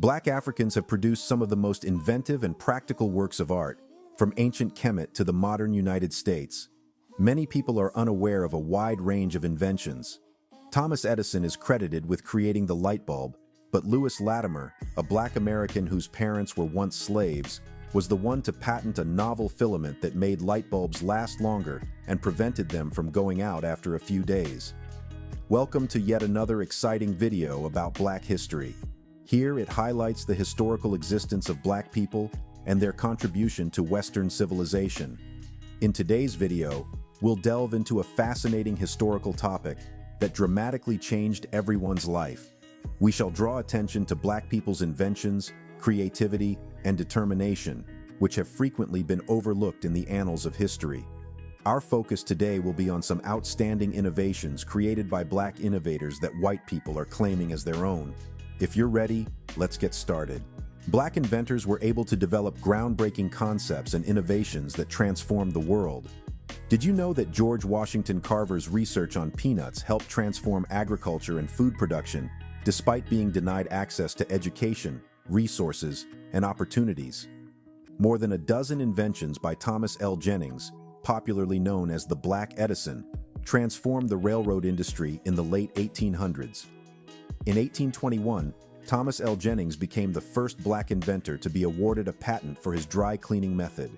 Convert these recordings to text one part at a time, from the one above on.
Black Africans have produced some of the most inventive and practical works of art, from ancient Kemet to the modern United States. Many people are unaware of a wide range of inventions. Thomas Edison is credited with creating the light bulb, but Lewis Latimer, a Black American whose parents were once slaves, was the one to patent a novel filament that made light bulbs last longer and prevented them from going out after a few days. Welcome to yet another exciting video about Black history. Here it highlights the historical existence of Black people and their contribution to Western civilization. In today's video, we'll delve into a fascinating historical topic that dramatically changed everyone's life. We shall draw attention to Black people's inventions, creativity, and determination, which have frequently been overlooked in the annals of history. Our focus today will be on some outstanding innovations created by Black innovators that white people are claiming as their own. If you're ready, let's get started. Black inventors were able to develop groundbreaking concepts and innovations that transformed the world. Did you know that George Washington Carver's research on peanuts helped transform agriculture and food production, despite being denied access to education, resources, and opportunities? More than a dozen inventions by Thomas L. Jennings, popularly known as the Black Edison, transformed the railroad industry in the late 1800s. In 1821, Thomas L. Jennings became the first Black inventor to be awarded a patent for his dry cleaning method.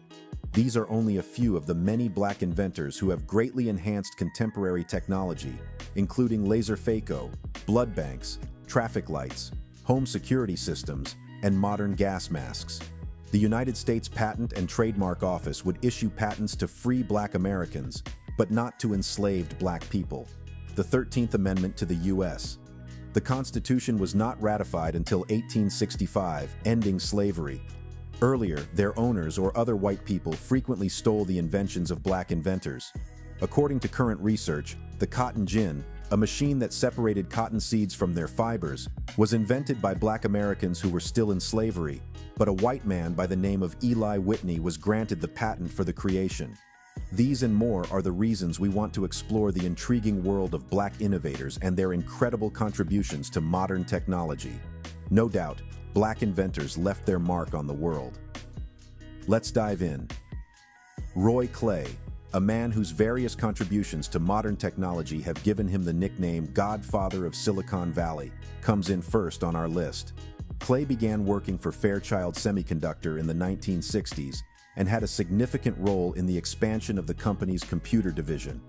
These are only a few of the many Black inventors who have greatly enhanced contemporary technology, including laser phaco, blood banks, traffic lights, home security systems, and modern gas masks. The United States Patent and Trademark Office would issue patents to free Black Americans, but not to enslaved Black people. The 13th Amendment to the U.S. The Constitution was not ratified until 1865, ending slavery. Earlier, their owners or other white people frequently stole the inventions of Black inventors. According to current research, the cotton gin, a machine that separated cotton seeds from their fibers, was invented by Black Americans who were still in slavery, but a white man by the name of Eli Whitney was granted the patent for the creation. These and more are the reasons we want to explore the intriguing world of Black innovators and their incredible contributions to modern technology. No doubt, Black inventors left their mark on the world. Let's dive in. Roy Clay, a man whose various contributions to modern technology have given him the nickname Godfather of Silicon Valley, comes in first on our list. Clay began working for Fairchild Semiconductor in the 1960s and had a significant role in the expansion of the company's computer division.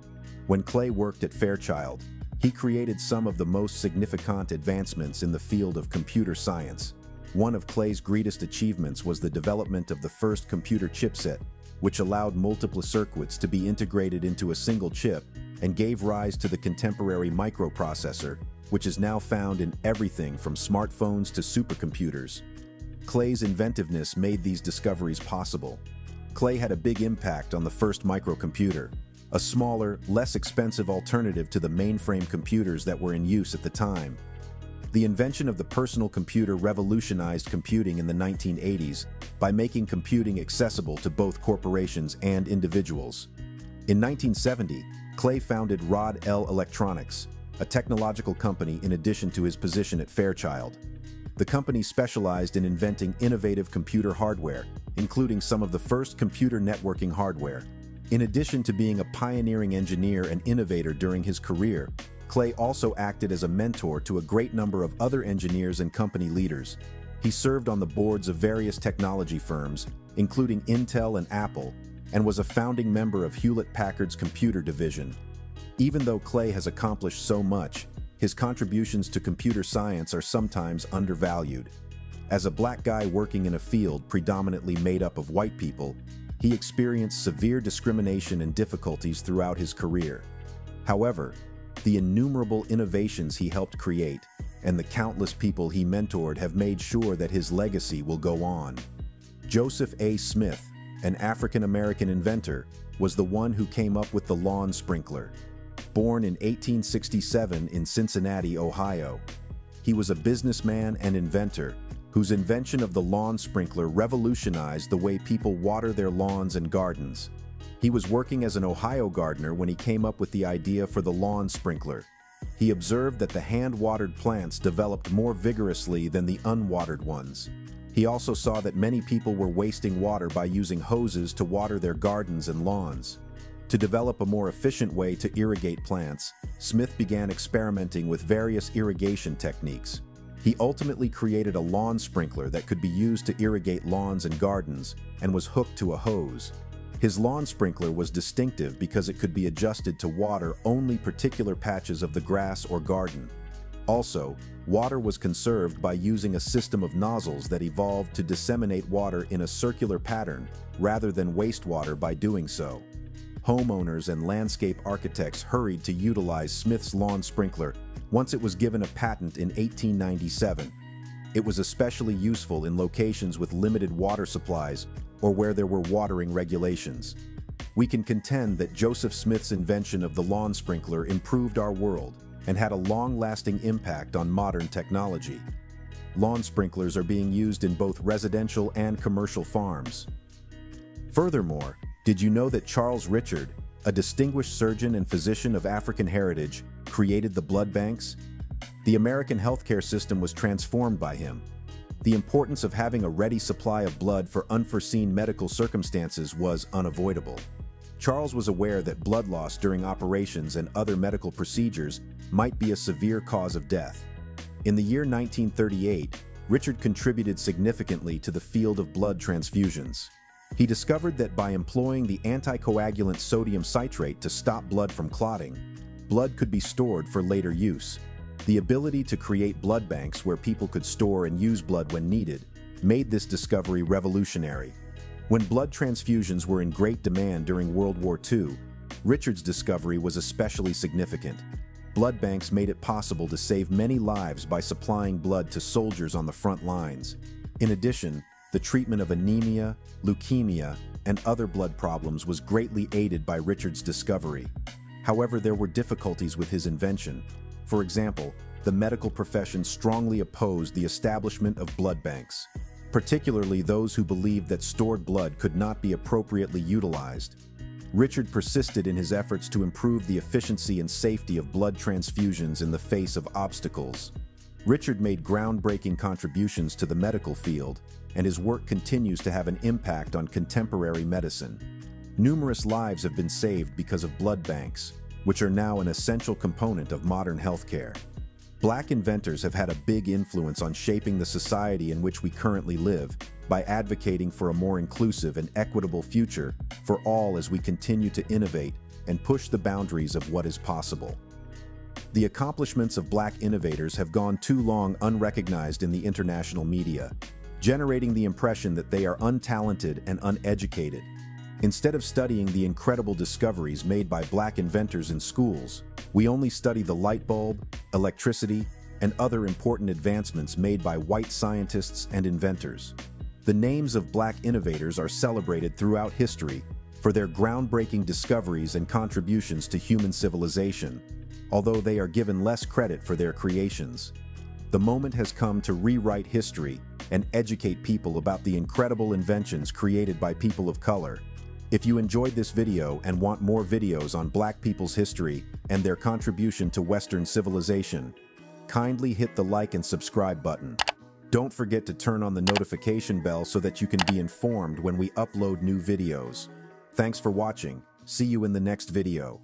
When Clay worked at Fairchild, he created some of the most significant advancements in the field of computer science. One of Clay's greatest achievements was the development of the first computer chipset, which allowed multiple circuits to be integrated into a single chip and gave rise to the contemporary microprocessor, which is now found in everything from smartphones to supercomputers. Clay's inventiveness made these discoveries possible. Clay had a big impact on the first microcomputer, a smaller, less expensive alternative to the mainframe computers that were in use at the time. The invention of the personal computer revolutionized computing in the 1980s by making computing accessible to both corporations and individuals. In 1970, Clay founded Rod L Electronics, a technological company in addition to his position at Fairchild. The company specialized in inventing innovative computer hardware, including some of the first computer networking hardware. In addition to being a pioneering engineer and innovator during his career, Clay also acted as a mentor to a great number of other engineers and company leaders. He served on the boards of various technology firms, including Intel and Apple, and was a founding member of Hewlett-Packard's computer division. Even though Clay has accomplished so much, his contributions to computer science are sometimes undervalued. As a Black guy working in a field predominantly made up of white people, he experienced severe discrimination and difficulties throughout his career. However, the innumerable innovations he helped create and the countless people he mentored have made sure that his legacy will go on. Joseph A. Smith, an African-American inventor, was the one who came up with the lawn sprinkler. Born in 1867 in Cincinnati, Ohio, he was a businessman and inventor whose invention of the lawn sprinkler revolutionized the way people water their lawns and gardens. He was working as an Ohio gardener when he came up with the idea for the lawn sprinkler, He observed that the hand-watered plants developed more vigorously than the unwatered ones. He also saw that many people were wasting water by using hoses to water their gardens and lawns. To develop a more efficient way to irrigate plants, Smith began experimenting with various irrigation techniques. He ultimately created a lawn sprinkler that could be used to irrigate lawns and gardens and was hooked to a hose. His lawn sprinkler was distinctive because it could be adjusted to water only particular patches of the grass or garden. Also, water was conserved by using a system of nozzles that evolved to disseminate water in a circular pattern rather than waste water by doing so. Homeowners and landscape architects hurried to utilize Smith's lawn sprinkler once it was given a patent in 1897. It was especially useful in locations with limited water supplies or where there were watering regulations. We can contend that Joseph Smith's invention of the lawn sprinkler improved our world and had a long-lasting impact on modern technology. Lawn sprinklers are being used in both residential and commercial farms. Furthermore, did you know that Charles Richard, a distinguished surgeon and physician of African heritage, created the blood banks? The American healthcare system was transformed by him. The importance of having a ready supply of blood for unforeseen medical circumstances was unavoidable. Charles was aware that blood loss during operations and other medical procedures might be a severe cause of death. In the year 1938, Richard contributed significantly to the field of blood transfusions. He discovered that by employing the anticoagulant sodium citrate to stop blood from clotting, blood could be stored for later use. The ability to create blood banks where people could store and use blood when needed made this discovery revolutionary. When blood transfusions were in great demand during World War II, Richard's discovery was especially significant. Blood banks made it possible to save many lives by supplying blood to soldiers on the front lines. In addition, the treatment of anemia, leukemia, and other blood problems was greatly aided by Richard's discovery. However, there were difficulties with his invention. For example, the medical profession strongly opposed the establishment of blood banks, particularly those who believed that stored blood could not be appropriately utilized. Richard persisted in his efforts to improve the efficiency and safety of blood transfusions in the face of obstacles. Richard made groundbreaking contributions to the medical field, and his work continues to have an impact on contemporary medicine. Numerous lives have been saved because of blood banks, which are now an essential component of modern healthcare. Black inventors have had a big influence on shaping the society in which we currently live by advocating for a more inclusive and equitable future for all as we continue to innovate and push the boundaries of what is possible. The accomplishments of Black innovators have gone too long unrecognized in the international media, generating the impression that they are untalented and uneducated. Instead of studying the incredible discoveries made by Black inventors in schools, we only study the light bulb, electricity, and other important advancements made by white scientists and inventors. The names of Black innovators are celebrated throughout history for their groundbreaking discoveries and contributions to human civilization, although they are given less credit for their creations. The moment has come to rewrite history and educate people about the incredible inventions created by people of color. If you enjoyed this video and want more videos on Black people's history and their contribution to Western civilization, kindly hit the like and subscribe button. Don't forget to turn on the notification bell so that you can be informed when we upload new videos. Thanks for watching. See you in the next video.